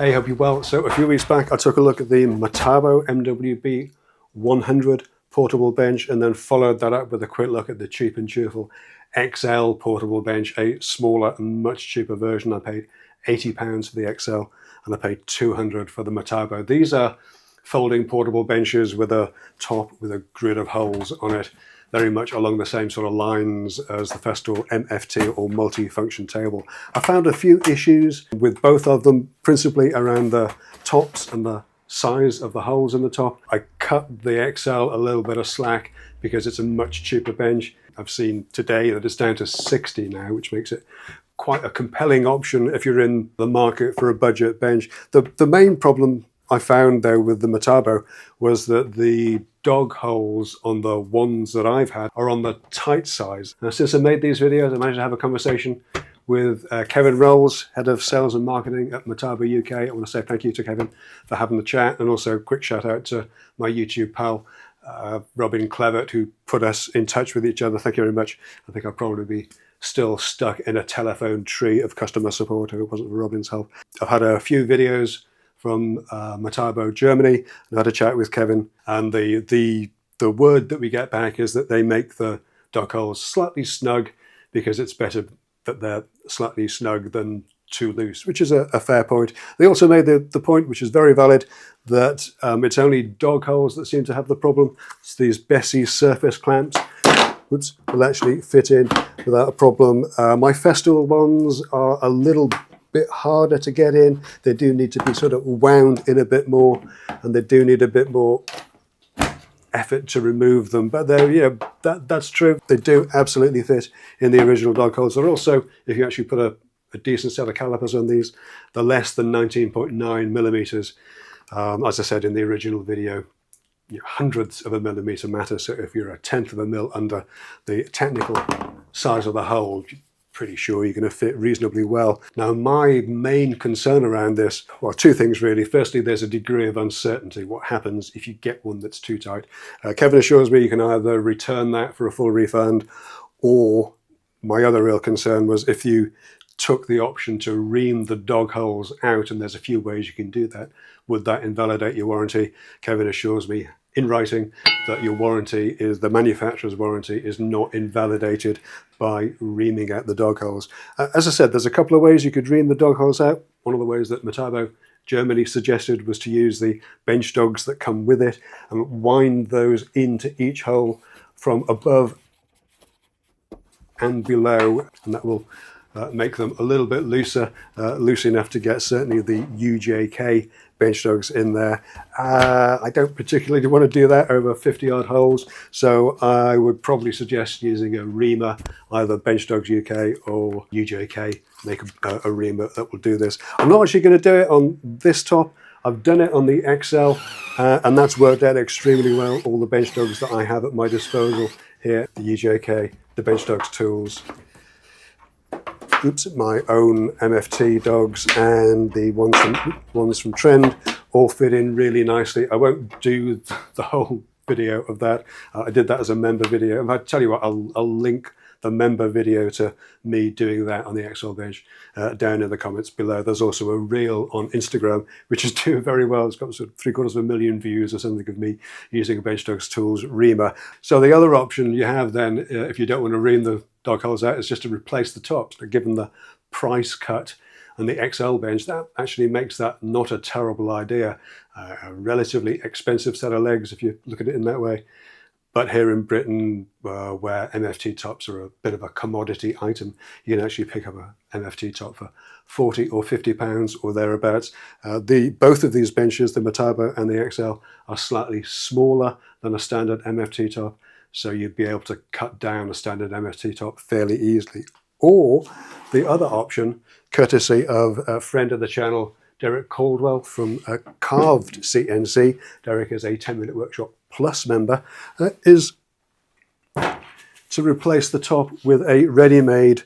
Hey, hope you're well. So a few weeks back, I took a look at the Metabo MWB 100 portable bench and then followed that up with a quick look at the cheap and cheerful XL portable bench, a smaller and much cheaper version. I paid £80 for the XL and I paid $200 for the Metabo. These are folding portable benches with a top with a grid of holes on it, very much along the same sort of lines as the Festool MFT or multi-function table. I found a few issues with both of them, principally around the tops and the size of the holes in the top. I cut the XL a little bit of slack because it's a much cheaper bench. I've seen today that it's down to 60 now, which makes it quite a compelling option if you're in the market for a budget bench. The main problem I found though with the Metabo was that the dog holes on the ones that I've had are on the tight size. Now, since I made these videos, I managed to have a conversation with Kevin Rolls, Head of Sales and Marketing at Metabo UK. I want to say thank you to Kevin for having the chat, and also a quick shout out to my YouTube pal, Robin Clevert, who put us in touch with each other. Thank you very much. I think I'll probably be still stuck in a telephone tree of customer support if it wasn't for Robin's help. I've had a few videos from Metabo Germany, and I had a chat with Kevin, and the word that we get back is that they make the dog holes slightly snug because it's better that they're slightly snug than too loose, which is a fair point. They also made the point, which is very valid, that it's only dog holes that seem to have the problem. It's these Bessie surface clamps, which will actually fit in without a problem. My Festool ones are a little bit harder to get in. They do need to be sort of wound in a bit more, and they do need a bit more effort to remove them. But they're, you know, that's true. They do absolutely fit in the original dog holes. They're also, if you actually put a decent set of calipers on these, they're less than 19.9 millimeters. As I said in the original video, hundredths of a millimeter matter. So if you're a tenth of a mil under the technical size of the hole, pretty sure you're going to fit reasonably well. Now, my main concern around this, well, two things really. Firstly, there's a degree of uncertainty. What happens if you get one that's too tight? Kevin assures me you can either return that for a full refund, or my other real concern was if you took the option to ream the dog holes out, and there's a few ways you can do that, would that invalidate your warranty? Kevin assures me in writing that your warranty is, the manufacturer's warranty is not invalidated by reaming out the dog holes. As I said, there's a couple of ways you could ream the dog holes out. One of the ways that Metabo Germany suggested was to use the bench dogs that come with it and wind those into each hole from above and below, and that will make them a little bit looser, loose enough to get certainly the UJK bench dogs in there. I don't particularly want to do that over 50 odd holes, so I would probably suggest using a reamer, either Bench Dogs UK or UJK. Make a reamer that will do this. I'm not actually going to do it on this top. I've done it on the XL, and that's worked out extremely well. All the bench dogs that I have at my disposal here, the UJK, the Bench Dogs tools, my own MFT dogs, and the ones from Trend all fit in really nicely. I won't do the whole video of that. I did that as a member video. And I tell you what, I'll link the member video to me doing that on the XL bench down in the comments below. There's also a reel on Instagram, which is doing very well. It's got sort of 750,000 views or something of me using a Bench Dogs Tools reamer. So the other option you have then, if you don't want to ream the dog holes out, is just to replace the tops. But given the price cut and the XL bench, that actually makes that not a terrible idea. A relatively expensive set of legs if you look at it in that way. But here in Britain, where MFT tops are a bit of a commodity item, you can actually pick up a MFT top for 40 or 50 pounds or thereabouts. Both of these benches, the Metabo and the XL, are slightly smaller than a standard MFT top, so you'd be able to cut down a standard MFT top fairly easily. Or the other option, courtesy of a friend of the channel, Derek Caldwell from Carved CNC. Derek is a 10-Minute Workshop Plus member, is to replace the top with a ready-made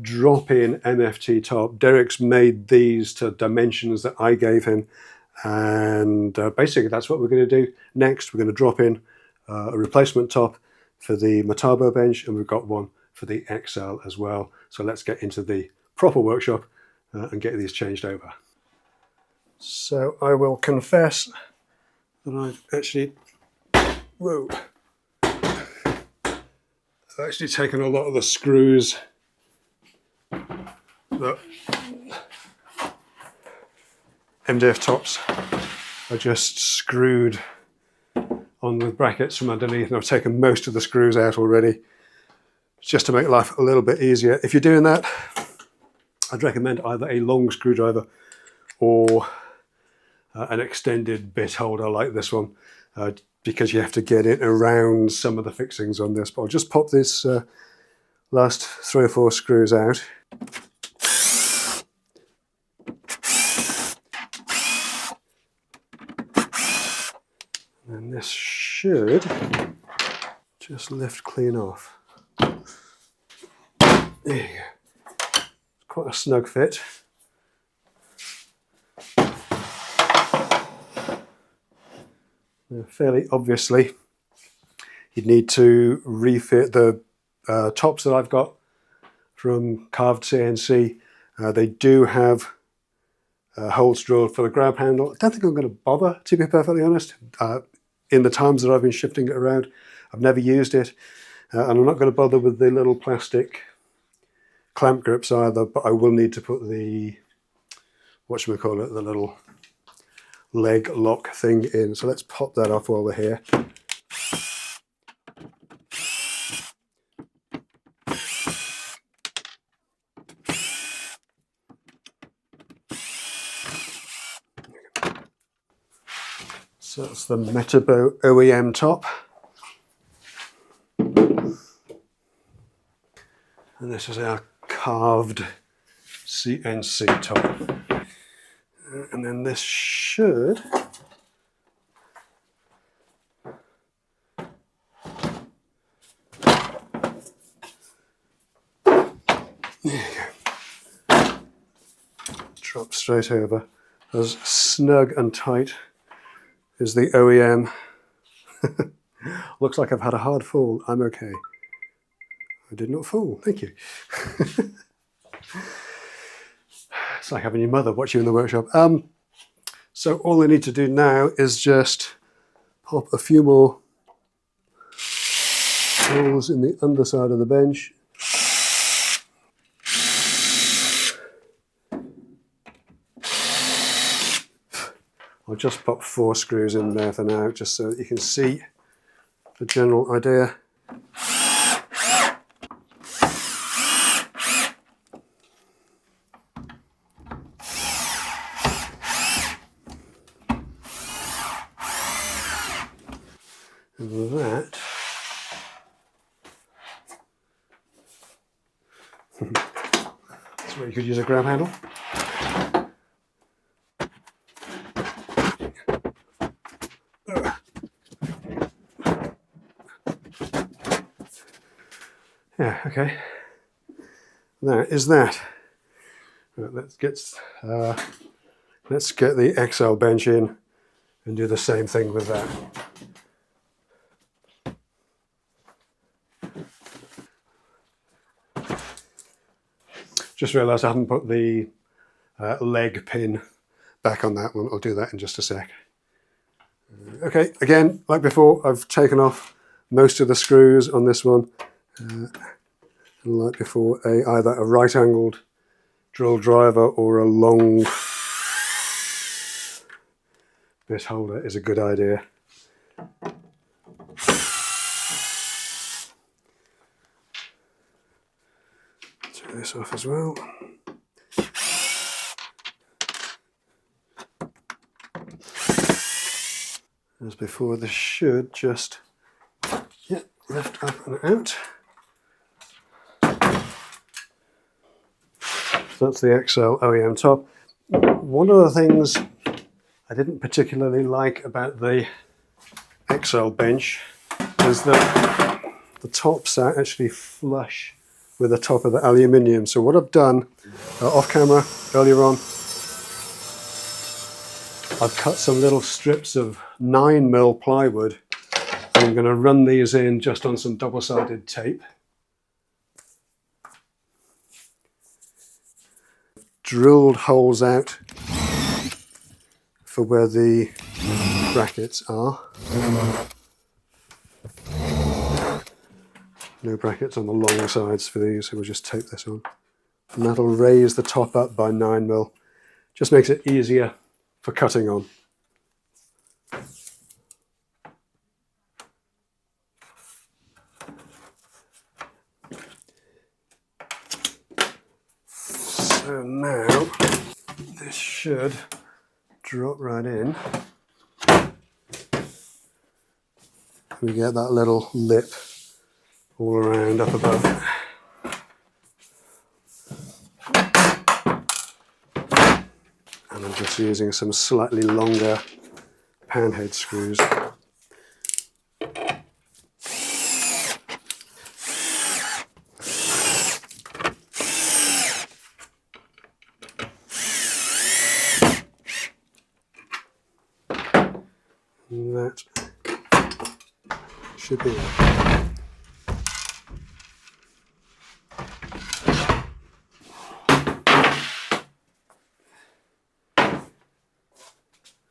drop-in MFT top. Derek's made these to dimensions that I gave him, and basically that's what we're going to do next. We're going to drop in a replacement top for the Metabo bench, and we've got one for the XL as well. So let's get into the proper workshop and get these changed over. So I will confess that I've actually, I've actually taken a lot of the screws that MDF tops are just screwed on with brackets from underneath, and I've taken most of the screws out already, just to make life a little bit easier. If you're doing that, I'd recommend either a long screwdriver or an extended bit holder like this one, because you have to get it around some of the fixings on this. But I'll just pop this last 3 or 4 screws out. And this should just lift clean off. There you go. It's quite a snug fit. Fairly obviously, you'd need to refit the tops that I've got from carved CNC. They do have holes drilled for the grab handle. I don't think I'm going to bother, to be perfectly honest. In the times that I've been shifting it around, I've never used it, and I'm not going to bother with the little plastic clamp grips either, but I will need to put the, whatchamacallit, the little leg lock thing in. So let's pop that off while we're here. So that's the Metabo OEM top. And this is our carved CNC top. And then this should drop straight over, as snug and tight as the OEM. Looks like I've had a hard fall. I'm okay. I did not fall. Thank you. It's like having your mother watch you in the workshop. So all I need to do now is just pop a few more holes in the underside of the bench. I'll just pop 4 screws in there for now, just so that you can see the general idea. And that that's where you could use a grab handle. Yeah, okay. That is that. Right, let's get the XL bench in and do the same thing with that. Just realised I haven't put the leg pin back on that one. I'll do that in just a sec. Okay, again, like before, I've taken off most of the screws on this one. And like before, either a right-angled drill driver or a long bit holder is a good idea. Take this off as well. As before, this should just lift up and out. So that's the XL OEM top. One of the things I didn't particularly like about the XL bench is that the tops are actually flush with the top of the aluminium. So what I've done off camera earlier on, I've cut some little strips of 9mm plywood, and I'm going to run these in just on some double-sided tape. Drilled holes out for where the brackets are. No brackets on the long sides for these, so we'll just tape this on. And that'll raise the top up by 9mm. Just makes it easier for cutting on. So now this should drop right in. We get that little lip all around up above. And I'm just using some slightly longer panhead screws. And that should be it.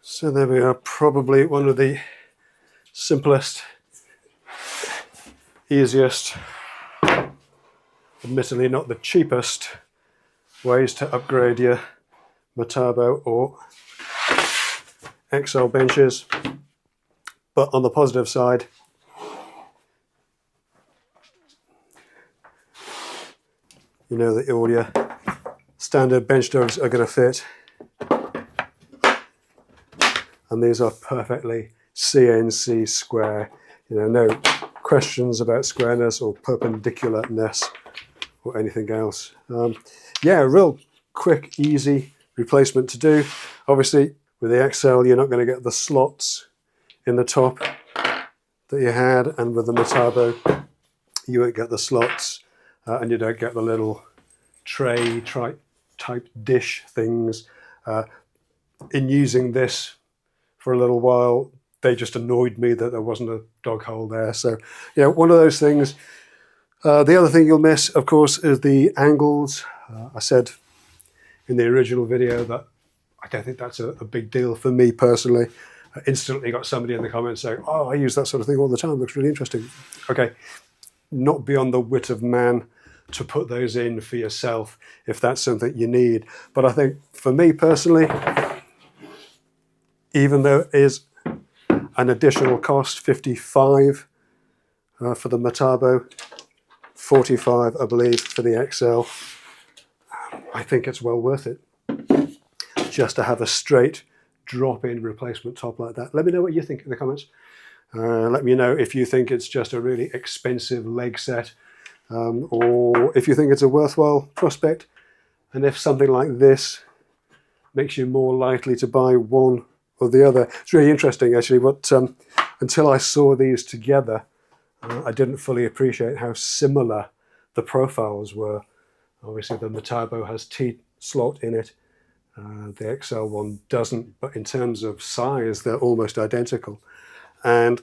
So there we are, probably one of the simplest, easiest, admittedly not the cheapest ways to upgrade your Metabo or XL benches. But on the positive side, you know that all your standard bench dogs are going to fit. And these are perfectly CNC square. You know, no questions about squareness or perpendicularness or anything else. Yeah, a real quick, easy replacement to do. Obviously, with the XL, you're not going to get the slots in the top that you had, and with the Metabo, you won't get the slots, and you don't get the little tray type dish things. In using this for a little while, they just annoyed me that there wasn't a dog hole there. So, yeah, one of those things. The other thing you'll miss, of course, is the angles. I said in the original video that I don't think that's a big deal for me personally. I instantly got somebody in the comments saying, oh, I use that sort of thing all the time, looks really interesting. Okay, not beyond the wit of man to put those in for yourself if that's something you need. But I think for me personally, even though it is an additional cost, 55 for the Metabo, 45 I believe for the XL, I think it's well worth it just to have a straight drop-in replacement top like that. Let me know what you think in the comments. Let me know if you think it's just a really expensive leg set, or if you think it's a worthwhile prospect, and if something like this makes you more likely to buy one or the other. It's really interesting actually, but until I saw these together, I didn't fully appreciate how similar the profiles were. Obviously the Metabo has T-slot in it, the XL one doesn't, but in terms of size they're almost identical. And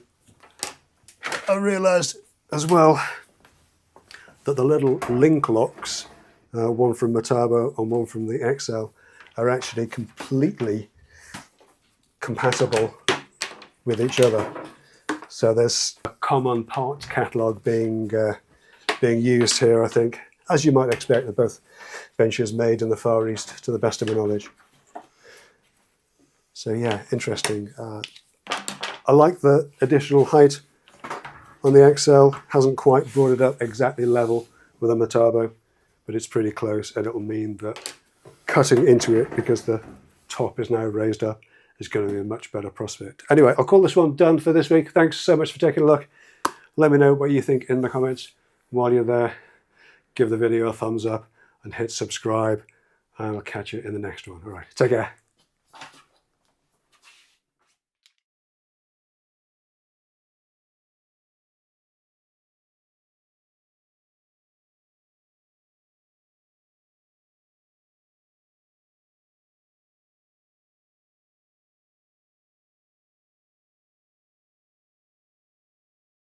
I realized as well that the little link locks, one from Metabo and one from the XL, are actually completely compatible with each other. So there's a common parts catalogue being used here, I think, as you might expect. They're both benches made in the Far East, to the best of my knowledge. So yeah, interesting. I like the additional height on the XL. Hasn't quite brought it up exactly level with a Metabo, but it's pretty close, and it will mean that cutting into it, because the top is now raised up, is going to be a much better prospect. Anyway, I'll call this one done for this week. Thanks so much for taking a look. Let me know what you think in the comments. While you're there, give the video a thumbs up and hit subscribe, and I'll catch you in the next one. All right, take care.